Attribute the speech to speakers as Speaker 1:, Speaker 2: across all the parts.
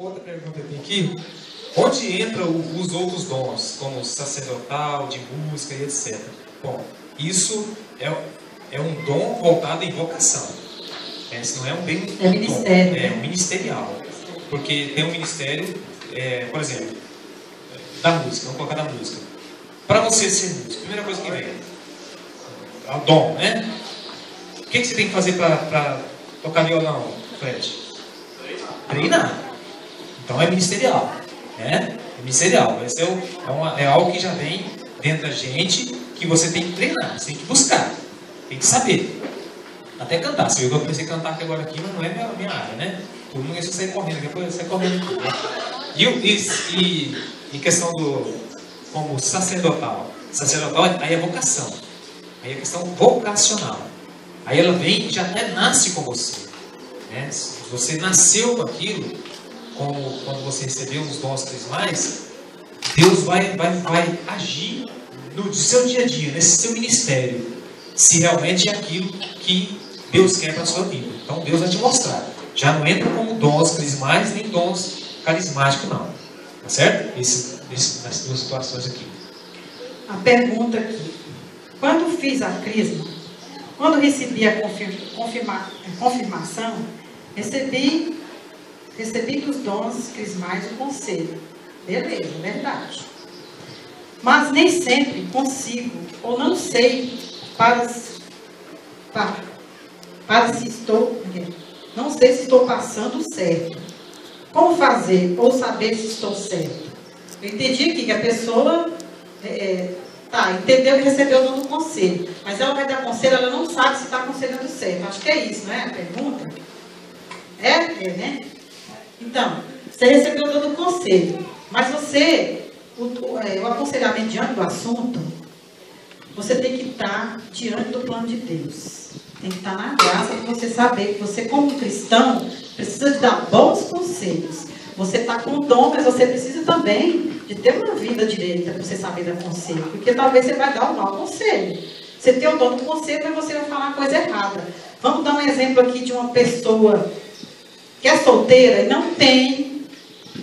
Speaker 1: Outra pergunta que tem aqui. Onde entram os outros dons, como sacerdotal, de música e etc? Bom, isso é um dom voltado em vocação. Esse não é um bem
Speaker 2: é ministério.
Speaker 1: É um ministerial. Porque tem um ministério, por exemplo, da música, vamos colocar da música. Para você ser músico, primeira coisa que vem é o dom, né? O que você tem que fazer para tocar violão, Fred? Treinar. Então é ministerial. É ministerial. Esse é algo que já vem dentro da gente, que você tem que treinar, você tem que buscar, tem que saber. Até cantar. Se eu comecei a cantar agora aqui, mas não é minha área, né? Todo mundo ia sair correndo, depois sai correndo tudo, né? E questão como sacerdotal. Sacerdotal aí é vocação. Aí é questão vocacional. Aí ela vem e já até nasce com você. Né? Se você nasceu com aquilo, como quando você recebeu os dons crismais, Deus vai agir no seu dia a dia, nesse seu ministério, se realmente é aquilo que Deus quer para a sua vida. Então Deus vai te mostrar. Já não entra como dons crismais nem dons carismáticos, não. Tá certo? Nessas duas situações aqui.
Speaker 2: A pergunta aqui. Quando fiz a crisma, quando recebi a confirmação, recebi dos dons crismais o conselho. Beleza, verdade. Mas nem sempre consigo, ou não sei, não sei se estou passando certo. Como fazer, ou saber se estou certo? Eu entendi aqui que a pessoa entendeu e recebeu o dom do conselho. Mas ela vai dar conselho, ela não sabe se está aconselhando certo. Acho que é isso, não é a pergunta? É, né? Então, você recebeu o dom do conselho. Mas o aconselhamento diante do assunto, você tem que estar diante do plano de Deus. Tem que estar na graça de você saber que você, como cristão, precisa de dar bons conselhos. Você está com o dom, mas você precisa também de ter uma vida direita para você saber dar conselho. Porque talvez você vai dar um mau conselho. Você tem o dom do conselho, mas você vai falar uma coisa errada. Vamos dar um exemplo aqui de uma pessoa que é solteira e não tem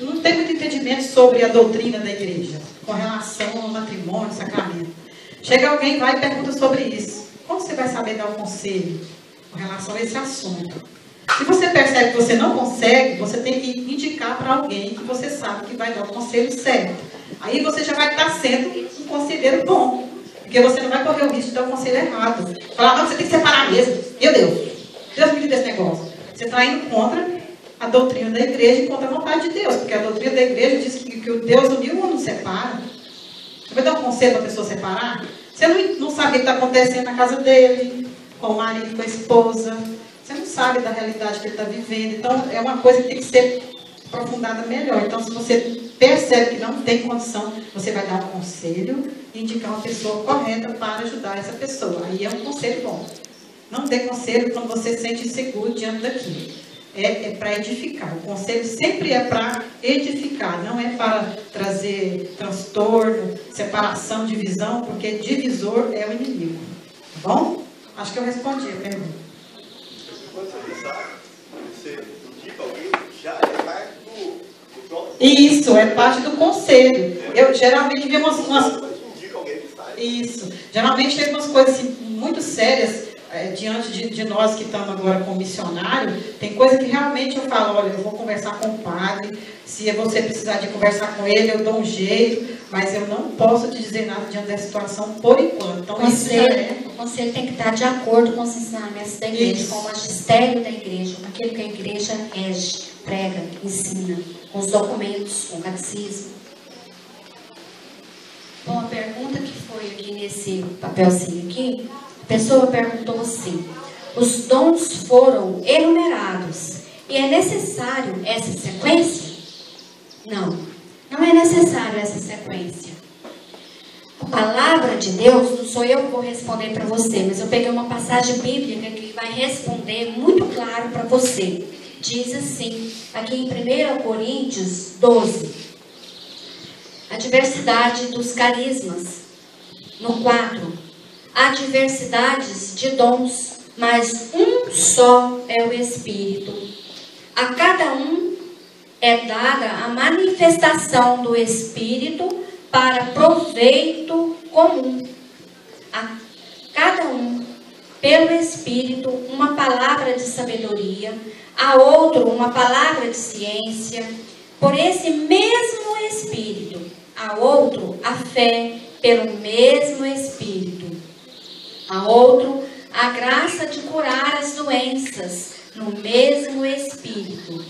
Speaker 2: muito entendimento sobre a doutrina da igreja, com relação ao matrimônio, sacramento. Chega alguém e vai e pergunta sobre isso. Como você vai saber dar um conselho com relação a esse assunto? Se você percebe que você não consegue, você tem que indicar para alguém que você sabe que vai dar o conselho certo. Aí você já vai estar sendo um conselheiro bom, porque você não vai correr o risco de dar o conselho errado. Falar, não, você tem que separar mesmo. Meu Deus me livre desse negócio. Você está indo contra a doutrina da igreja e contra a vontade de Deus, porque a doutrina da igreja diz que o Deus uniu ou não separa. Você vai dar um conselho para a pessoa separar? Você não sabe o que está acontecendo na casa dele, com o marido, com a esposa. Você não sabe da realidade que ele está vivendo. Então, é uma coisa que tem que ser aprofundada melhor. Então, se você percebe que não tem condição, você vai dar um conselho e indicar uma pessoa correta para ajudar essa pessoa. Aí é um conselho bom. Não dê conselho quando você se sente inseguro diante daquilo. É para edificar. O conselho sempre é para edificar, não é para trazer transtorno, separação, divisão, porque divisor é o inimigo. Tá bom? Acho que eu respondi a pergunta.
Speaker 3: Quando você indica alguém, já é parte do próprio.
Speaker 2: Isso, é parte do conselho. Eu geralmente vi umas
Speaker 3: indica alguém que está aí.
Speaker 2: Isso. Geralmente tem umas coisas assim, muito sérias. Diante de nós que estamos agora com missionário, tem coisa que realmente eu falo, olha, eu vou conversar com o padre, se você precisar de conversar com ele, eu dou um jeito, mas eu não posso te dizer nada diante dessa situação por enquanto. Então,
Speaker 4: o conselho tem que estar de acordo com os ensinamentos da igreja, com o magistério da igreja, com aquilo que a igreja rege, prega, ensina, com os documentos, com o catecismo. Bom, a pergunta que foi aqui nesse papelzinho aqui, a pessoa perguntou assim: os dons foram enumerados e é necessário essa sequência? Não, não é necessário essa sequência. A palavra de Deus, não sou eu que vou responder para você, mas eu peguei uma passagem bíblica que vai responder muito claro para você. Diz assim, aqui em 1 Coríntios 12, a diversidade dos carismas. No 4, há diversidades de dons, mas um só é o Espírito. A cada um é dada a manifestação do Espírito para proveito comum. A cada um, pelo Espírito, uma palavra de sabedoria, a outro uma palavra de ciência, por esse mesmo Espírito, a outro a fé pelo mesmo Espírito, a outro a graça de curar as doenças no mesmo Espírito,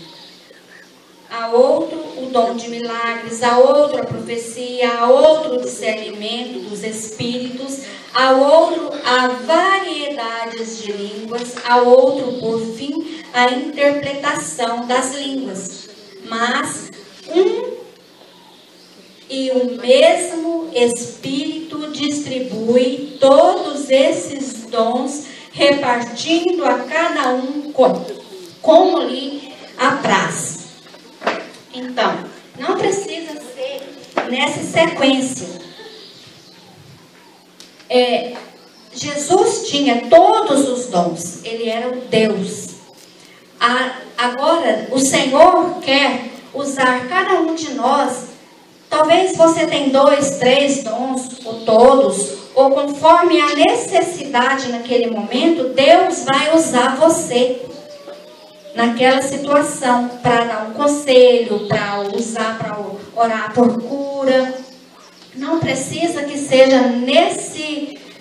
Speaker 4: a outro o dom de milagres, a outro a profecia, a outro o discernimento dos espíritos, a outro a variedades de línguas, a outro, por fim, a interpretação das línguas. Mas um e o mesmo Espírito distribui todos esses dons, repartindo a cada um como lhe apraz. Então, não precisa ser nessa sequência. Jesus tinha todos os dons, ele era o Deus. Agora, o Senhor quer usar cada um de nós. Talvez você tenha 2, 3 dons, ou todos, ou conforme a necessidade naquele momento, Deus vai usar você naquela situação, para dar um conselho, para usar, para orar por cura. Não precisa que seja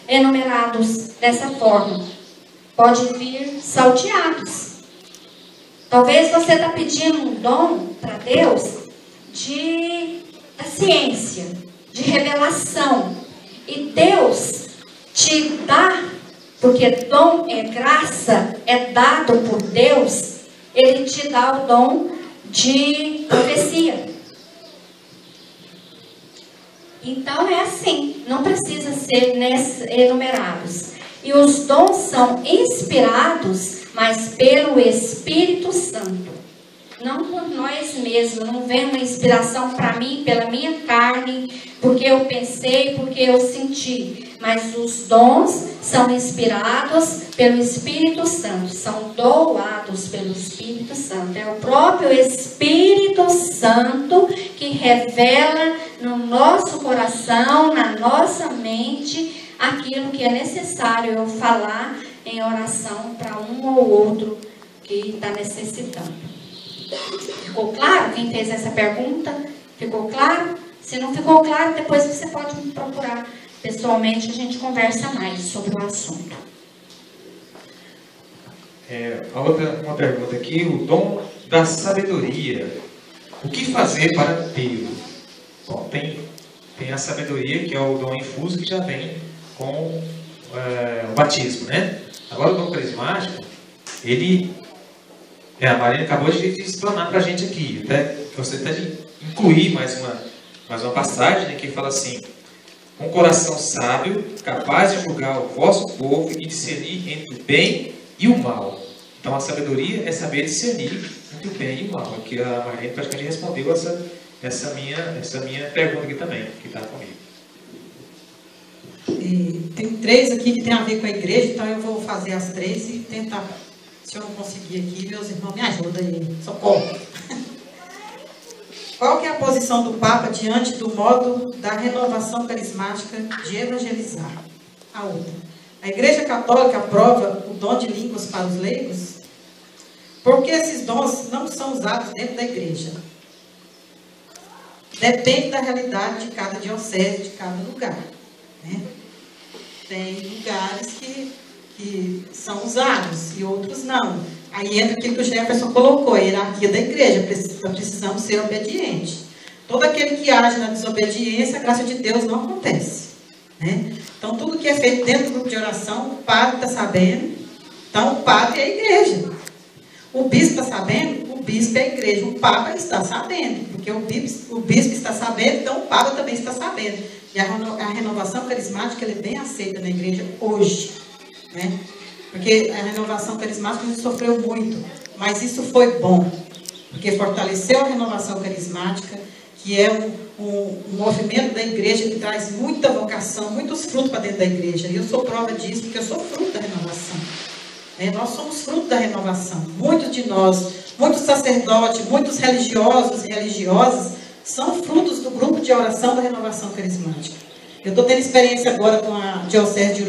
Speaker 4: enumerados dessa forma. Pode vir salteados. Talvez você está pedindo um dom para Deus da ciência, de revelação. E Deus te dá, porque dom é graça, é dado por Deus. Ele te dá o dom de profecia. Então é assim, não precisa ser enumerados. E os dons são inspirados, mas pelo Espírito Santo. Não por nós mesmos, não vem uma inspiração para mim, pela minha carne, porque eu pensei, porque eu senti. Mas os dons são inspirados pelo Espírito Santo, são doados pelo Espírito Santo. É o próprio Espírito Santo que revela no nosso coração, na nossa mente, aquilo que é necessário eu falar em oração para um ou outro que está necessitando. Ficou claro? Quem fez essa pergunta? Ficou claro? Se não ficou claro, depois você pode me procurar pessoalmente, a gente conversa mais sobre o assunto.
Speaker 1: Uma pergunta aqui, o dom da sabedoria. O que fazer para tê-lo? Bom, tem a sabedoria, que é o dom infuso, que já vem com o batismo, né? Agora o dom carismático, a Marina acabou de explanar para a gente aqui. Gostaria até de incluir mais uma passagem, né, que fala assim: um coração sábio, capaz de julgar o vosso povo e discernir entre o bem e o mal. Então a sabedoria é saber discernir entre o bem e o mal. Aqui a Marina praticamente respondeu essa minha pergunta aqui também, que está comigo.
Speaker 2: Tem 3 aqui que tem a ver com a igreja, então eu vou fazer as 3 e tentar. Se eu não conseguir aqui, meus irmãos me ajudam aí. Socorro. Qual que é a posição do Papa diante do modo da renovação carismática de evangelizar? A outra. A Igreja Católica aprova o dom de línguas para os leigos? Porque esses dons não são usados dentro da igreja. Depende da realidade de cada diocese, de cada lugar, né? Tem lugares que são usados e outros não. Aí entra aquilo que o Jefferson colocou, a hierarquia da igreja. Precisamos ser obedientes. Todo aquele que age na desobediência, a graça de Deus não acontece, né? Então, tudo que é feito dentro do grupo de oração, o padre está sabendo. Então, o padre é a igreja. O bispo está sabendo, o bispo é a igreja. O papa está sabendo, porque o bispo está sabendo, então o papa também está sabendo. E a renovação carismática ela é bem aceita na igreja hoje, né? Porque a renovação carismática a gente sofreu muito, mas isso foi bom, porque fortaleceu a renovação carismática, que é um movimento da igreja que traz muita vocação, muitos frutos para dentro da igreja. E eu sou prova disso, porque eu sou fruto da renovação. Nós somos fruto da renovação. Muitos de nós, muitos sacerdotes, muitos religiosos e religiosas, são frutos do grupo de oração da renovação carismática. Eu estou tendo experiência agora com a Diocese de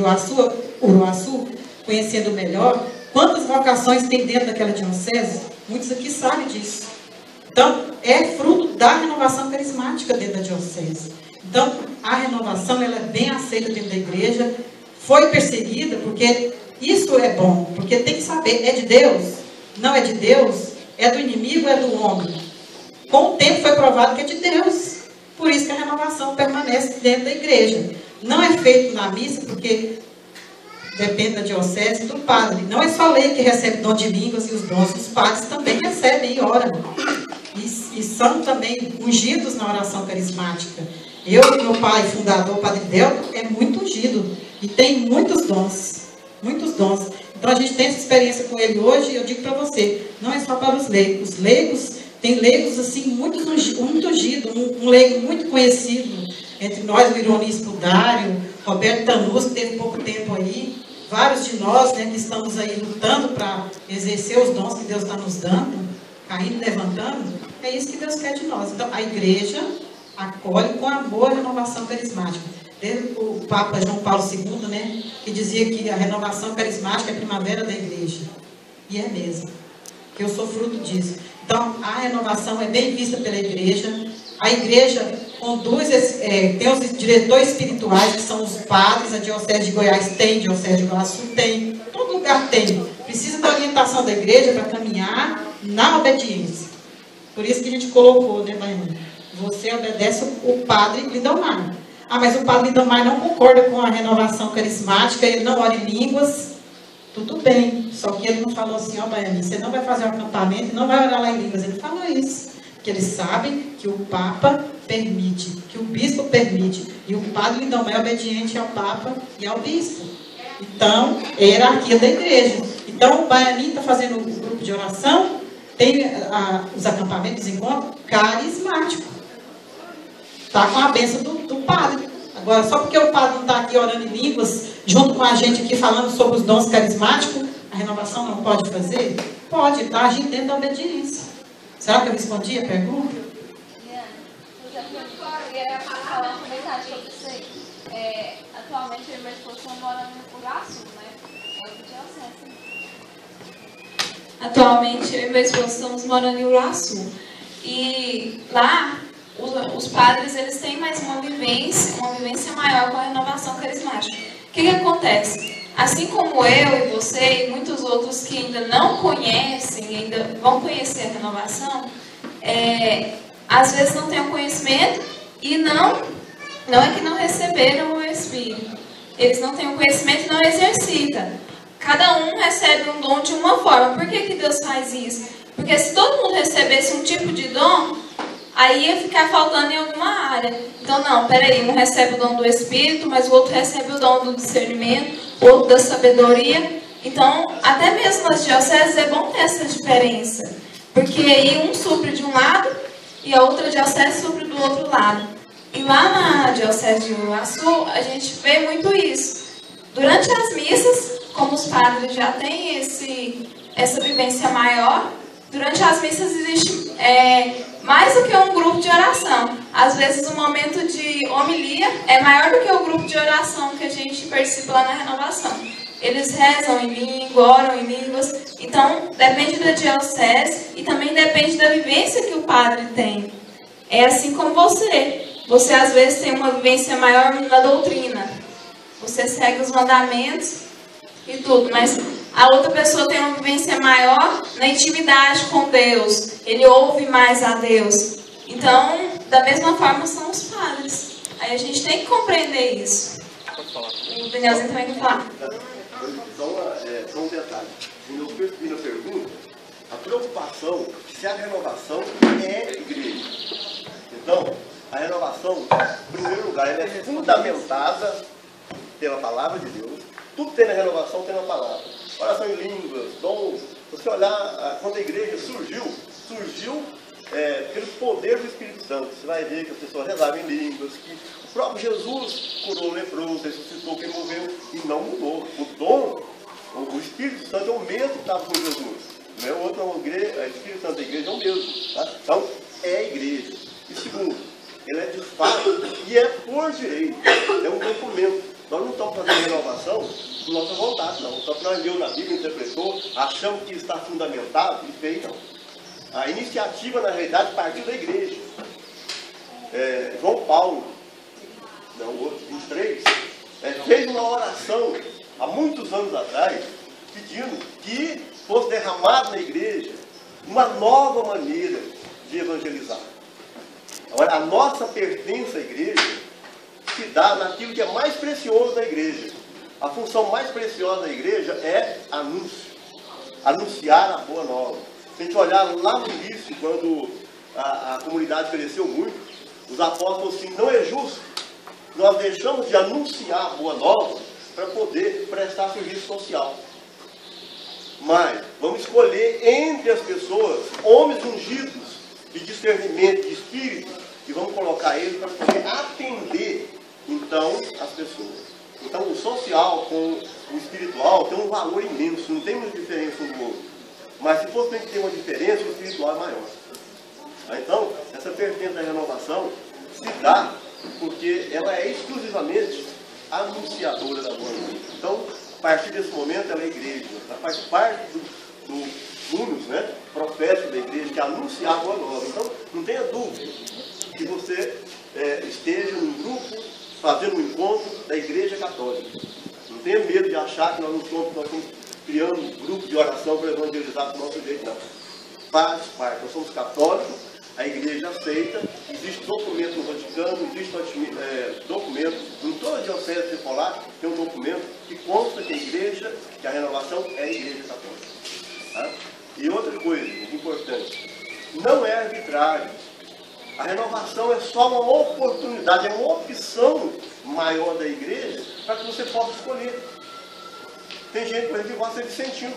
Speaker 2: Uruaçu, conhecendo melhor quantas vocações tem dentro daquela diocese. Muitos aqui sabem disso. Então, é fruto da renovação carismática dentro da diocese. Então, a renovação ela é bem aceita dentro da igreja. Foi perseguida porque isso é bom, porque tem que saber, é de Deus? Não é de Deus? É do inimigo ou é do homem? Com o tempo foi provado que é de Deus. Por isso que a renovação permanece dentro da igreja. Não é feito na missa, porque depende da diocese do padre. Não é só a lei que recebe dom de línguas e os dons. Os padres também recebem e oram. E são também ungidos na oração carismática. Eu e meu pai, fundador, o Padre Delco, é muito ungido. E tem muitos dons. Muitos dons. Então a gente tem essa experiência com ele hoje. E eu digo para você, não é só para os leigos. Os leigos, tem leigos assim, muito ungidos. Um leigo muito conhecido entre nós, o Ironi Escudário, Roberto Tanus, que teve pouco tempo aí. Vários de nós, né, que estamos aí lutando para exercer os dons que Deus está nos dando, caindo e levantando. É isso que Deus quer de nós. Então a igreja acolhe com amor a renovação carismática. Desde o Papa João Paulo II, né, que dizia que a renovação carismática é a primavera da igreja. E é mesmo. Que eu sou fruto disso. Então, a renovação é bem vista pela igreja. A igreja conduz, tem os diretores espirituais, que são os padres. A Diocese de Goiás tem, a Diocese de Iguaçu tem. Todo lugar tem. Precisa da orientação da igreja para caminhar na obediência. Por isso que a gente colocou, né, Baiana? Você obedece o padre Lindomar. Ah, mas o padre Lindomar não concorda com a renovação carismática, ele não ora em línguas. Tudo bem, só que ele não falou assim, ó, Baiana, você não vai fazer um acampamento e não vai orar lá em línguas. Ele falou isso, porque eles sabem que o Papa permite, que o Bispo permite, e o padre Lindomar é obediente ao Papa e ao Bispo. Então, é a hierarquia da igreja. Então, o Baianinho está fazendo um grupo de oração, tem os acampamentos, os encontros carismáticos. Está com a bênção do padre. Agora, só porque o padre não está aqui orando em línguas, junto com a gente aqui falando sobre os dons carismáticos, a renovação não pode fazer? Pode, está agindo dentro da obediência. Será que eu respondi a pergunta?
Speaker 5: Eu queria falar um comentário sobre isso aí. Atualmente, eu e minha esposa estamos morando no Iguaçu, né? É o que diocese. Atualmente, eu e minha esposa estamos morando em Iguaçu. E lá, os padres, eles têm mais uma vivência maior com a renovação carismática. O que acontece? Assim como eu e você e muitos outros que ainda não conhecem, ainda vão conhecer a renovação, às vezes não têm o conhecimento e não é que não receberam o Espírito. Eles não têm o conhecimento e não exercitam. Cada um recebe um dom de uma forma. Por que Deus faz isso? Porque se todo mundo recebesse um tipo de dom, aí ia ficar faltando em alguma área. Então, não, peraí, um recebe o dom do Espírito, mas o outro recebe o dom do discernimento, o outro da sabedoria. Então, até mesmo nas dioceses é bom ter essa diferença. Porque aí um supre de um lado e a outra diocese supre do outro lado. E lá na Diocese de Iguaçu, a gente vê muito isso. Durante as missas, como os padres já têm essa vivência maior, durante as missas existe mais do que um grupo de oração. Às vezes o momento de homilia é maior do que o grupo de oração que a gente participa lá na renovação. Eles rezam em língua, oram em línguas. Então, depende da diocese e também depende da vivência que o padre tem. É assim como você. Você, às vezes, tem uma vivência maior na doutrina. Você segue os mandamentos e tudo, mas a outra pessoa tem uma vivência maior na intimidade com Deus. Ele ouve mais a Deus. Então, da mesma forma, são os padres. Aí a gente tem que compreender isso. O Danielzinho também quer falar.
Speaker 3: Só um detalhe. Na pergunta, a preocupação se a renovação é igreja. Então, a renovação, em primeiro lugar, ela é fundamentada pela palavra de Deus. Tudo tem na renovação, tem na palavra. Oração em línguas, dons. Você olhar, quando a igreja surgiu pelo poder do Espírito Santo. Você vai ver que as pessoas rezavam em línguas, que o próprio Jesus curou o leproso, ressuscitou quem morreu e não mudou. O dom O Espírito Santo é o mesmo que estava com Jesus. Não é outro, o Espírito Santo da igreja é o mesmo. Tá? Então, é a igreja. E segundo, ele é de fato e é por direito. É um documento. Nós não estamos fazendo renovação por nossa vontade, não. Só que nós leu na Bíblia, interpretou, achamos que está fundamentado e fez, não. A iniciativa, na realidade, partiu da igreja. João Paulo, não, o outro, 23, fez uma oração há muitos anos atrás, pedindo que fosse derramado na igreja uma nova maneira de evangelizar. Agora, a nossa pertença à igreja se dá naquilo que é mais precioso da igreja. A função mais preciosa da igreja é anúncio. Anunciar a boa nova. Se a gente olhar lá no início, quando a comunidade cresceu muito, os apóstolos assim, não é justo nós deixamos de anunciar a boa nova para poder prestar serviço social. Mas vamos escolher entre as pessoas homens ungidos de discernimento, de espírito, e vamos colocar eles para poder atender então as pessoas. Então o social com o espiritual tem um valor imenso, não tem muita diferença um do outro. Mas se fosse ter que ter uma diferença, o espiritual é maior. Então, essa pertença da renovação se dá porque ela é exclusivamente anunciadora da boa nova. Então, a partir desse momento, ela é igreja. Ela faz parte do munus, né, profético da igreja, que é anunciar a boa nova. Então, não tenha dúvida que você esteja num grupo, fazendo um encontro da igreja católica. Não tenha medo de achar que nós estamos criando um grupo de oração para evangelizar do nosso jeito, não. Faz parte. Nós somos católicos, a igreja aceita, existe documento no Vaticano, existe documento em toda a diocese tripolar, tem um documento que consta que a igreja, que a renovação é a igreja católica. Tá? E outra coisa importante, não é arbitrário. A renovação é só uma oportunidade, é uma opção maior da igreja para que você possa escolher. Tem gente, por exemplo, que gosta de sentir.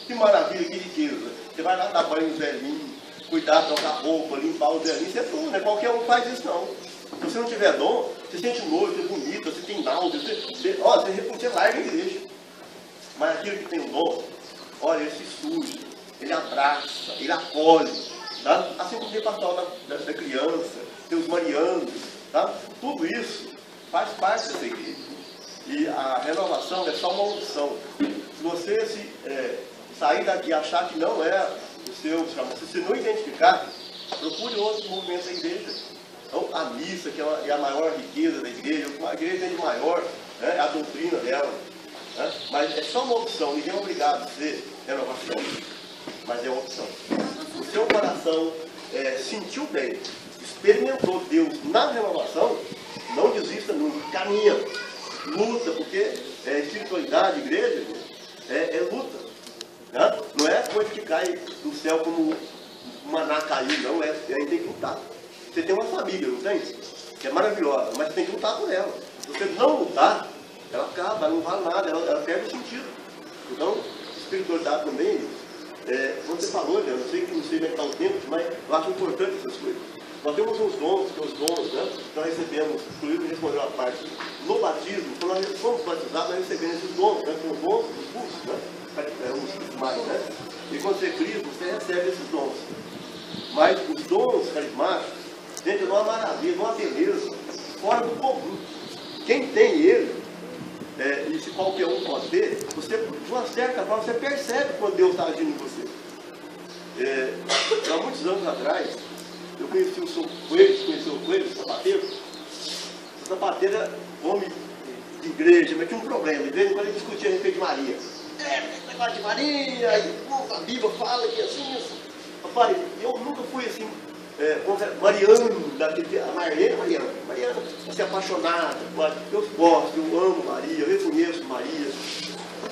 Speaker 3: Que maravilha, que riqueza. Você vai lá dar banho no velhinho, cuidar, trocar roupa, limpar os velhinhos, isso é tudo, né? Qualquer um faz isso, não. Se você não tiver dom, você sente nojo, você é bonita, você tem náusea, você larga a igreja. Mas aquele que tem o dom, olha, ele se suja, ele abraça, ele acolhe. Tá? Assim como tem pastoral da criança, tem os marianos, tá? Tudo isso faz parte dessa igreja. E a renovação é só uma opção. Se você sair daqui e achar que não é o seu, se você não identificar, procure outro movimento da igreja. Então, a missa, que é a maior riqueza da igreja, a igreja é de maior, né, é a doutrina dela. Né? Mas é só uma opção, ninguém é obrigado a ser renovação, mas é uma opção. O seu coração sentiu bem, experimentou Deus na renovação, não desista nunca, caminha, luta, porque espiritualidade, igreja, é luta. Né? Não é coisa que cai do céu como um maná cair, não, a gente tem que lutar. Você tem uma família, não tem? Que é maravilhosa, mas você tem que lutar por ela. Se você não lutar, ela acaba, ela não vale nada, ela perde o sentido. Então, espiritualidade também, quando você falou, eu não sei como é que está o tempo, mas eu acho importante essas coisas. Nós temos uns dons, que os dons, né, que nós recebemos, inclusive respondeu a parte, no batismo, quando nós fomos batizados, nós recebemos esses dons, né, com os dons dos cursos, né, mais, né, e quando você é Cristo, você recebe esses dons. Mas os dons carismáticos, gente, é uma maravilha, uma beleza, fora do comum. Quem tem ele, e se qualquer um pode ter, você, de uma certa forma, você percebe quando Deus está agindo em você. Há muitos anos atrás, eu conheci o seu Coelho, sapateiro. O sapateiro era homem de igreja, mas tinha um problema. De vez em quando ele discutia a respeito de Maria. Negócio de Maria, a Bíblia fala que assim, isso. Rapaz, eu nunca fui assim, mariano, Mariana, assim, apaixonada. Eu gosto, eu amo Maria, eu reconheço Maria.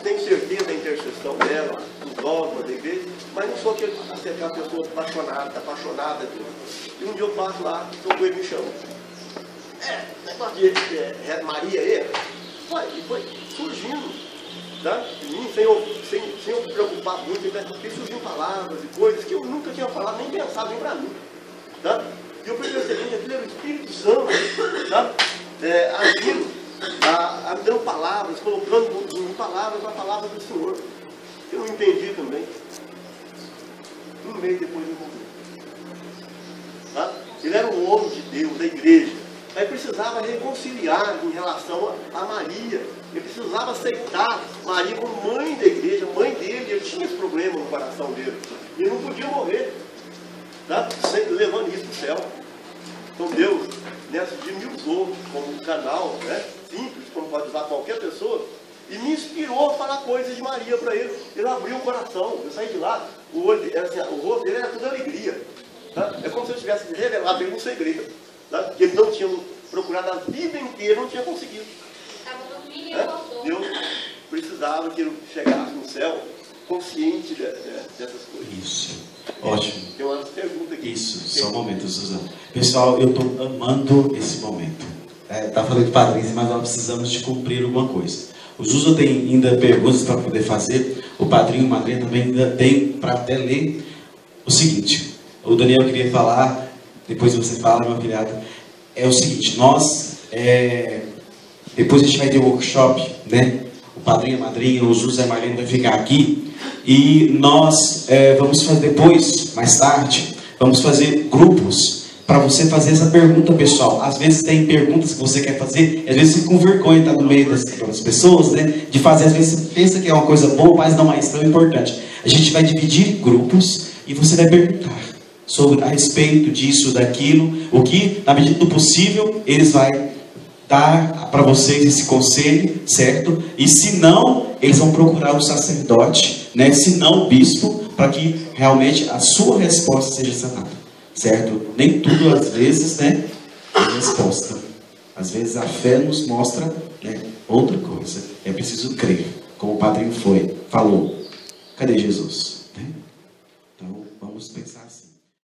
Speaker 3: Tenho certeza da intercessão dela, dos dogmas da igreja, mas não sou aquela pessoa apaixonada de Deus. E um dia eu passo lá, o Coelho me chama. Negócio de Maria aí, e foi surgindo, tá? Em mim, sem eu me preocupar muito, porque surgiam palavras e coisas que eu nunca tinha falado, nem pensado, nem para mim. Tá? E eu fui percebendo que aquilo era o Espírito Santo, tá? Agindo me dando palavras, colocando palavras na palavra do Senhor. Eu não entendi também. Um mês depois eu morri. Tá? Ele era um homem de Deus, da igreja. Aí precisava reconciliar em relação a Maria. Ele precisava aceitar Maria como mãe da igreja, mãe dele. Ele tinha esse problema no coração dele. Ele não podia morrer, tá? Levando isso para o céu. Então Deus, nessa dia, me usou como um canal, né? Simples, como pode usar qualquer pessoa, e me inspirou a falar coisas de Maria para ele. Ele abriu o coração. Eu saí de lá, o rosto dele era tudo alegria. Tá? É como se eu tivesse revelado ele um segredo, tá? Que ele não tinha procurado a vida inteira, não tinha conseguido.
Speaker 4: Estava dormindo e acordou.
Speaker 3: Deus precisava que ele chegasse no céu consciente dessas coisas.
Speaker 6: Isso. Ótimo.
Speaker 3: Tem uma pergunta aqui.
Speaker 6: Isso, só um momento, Suzana. Pessoal, eu estou amando esse momento. Tá falando de padrinhos, mas nós precisamos de cumprir alguma coisa. O Zusa tem ainda perguntas para poder fazer. O padrinho e a madrinha também ainda tem para até ler. O seguinte, o Daniel queria falar, depois você fala, meu afilhado. É o seguinte, nós, depois a gente vai ter um workshop, né? O padrinho e a madrinha, o Zusa e a Marlene vai ficar aqui. E nós vamos fazer depois, mais tarde, vamos fazer grupos para você fazer essa pergunta, pessoal. Às vezes tem perguntas que você quer fazer, e às vezes fica com vergonha de estar no meio das pessoas, né? De fazer, às vezes você pensa que é uma coisa boa, mas não é tão importante. A gente vai dividir em grupos e você vai perguntar sobre a respeito disso, daquilo, o que, na medida do possível, eles vão dar para vocês esse conselho, certo? E se não, eles vão procurar o sacerdote, né? Se não o bispo, para que realmente a sua resposta seja sanada, certo? Nem tudo às vezes, né, é resposta. Às vezes a fé nos mostra, né, outra coisa. É preciso crer, como o padrinho falou. Cadê Jesus? Né? Então vamos pensar.